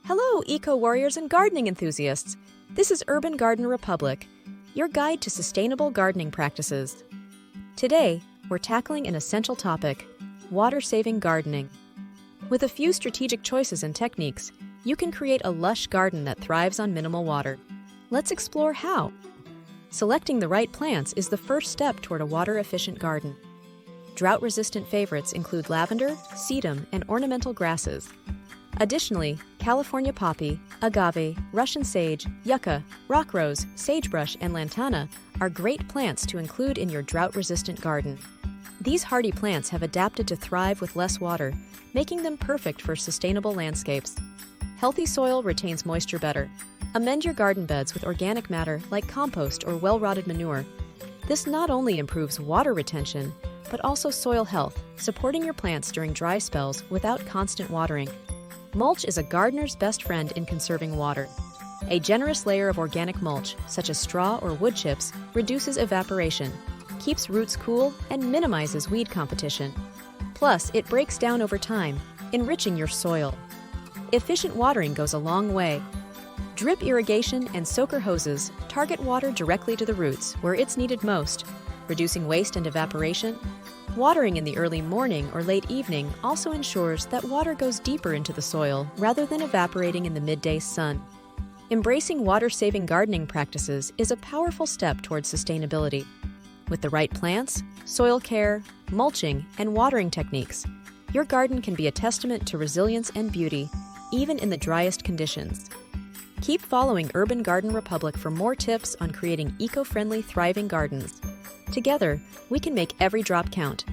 Hello, eco-warriors and gardening enthusiasts. This is Urban Garden Republic, your guide to sustainable gardening practices. Today, we're tackling an essential topic, water-saving gardening. With a few strategic choices and techniques, you can create a lush garden that thrives on minimal water. Let's explore how. Selecting the right plants is the first step toward a water-efficient garden. Drought-resistant favorites include lavender, sedum, and ornamental grasses. Additionally, California poppy, agave, Russian sage, yucca, rock rose, sagebrush, and lantana are great plants to include in your drought-resistant garden. These hardy plants have adapted to thrive with less water, making them perfect for sustainable landscapes. Healthy soil retains moisture better. Amend your garden beds with organic matter like compost or well-rotted manure. This not only improves water retention, but also soil health, supporting your plants during dry spells without constant watering. Mulch is a gardener's best friend in conserving water. A generous layer of organic mulch, such as straw or wood chips, reduces evaporation, keeps roots cool, and minimizes weed competition. Plus, it breaks down over time, enriching your soil. Efficient watering goes a long way. Drip irrigation and soaker hoses target water directly to the roots where it's needed most, reducing waste and evaporation. Watering in the early morning or late evening also ensures that water goes deeper into the soil rather than evaporating in the midday sun. Embracing water-saving gardening practices is a powerful step towards sustainability. With the right plants, soil care, mulching, and watering techniques, your garden can be a testament to resilience and beauty, even in the driest conditions. Keep following Urban Garden Republic for more tips on creating eco-friendly, thriving gardens. Together, we can make every drop count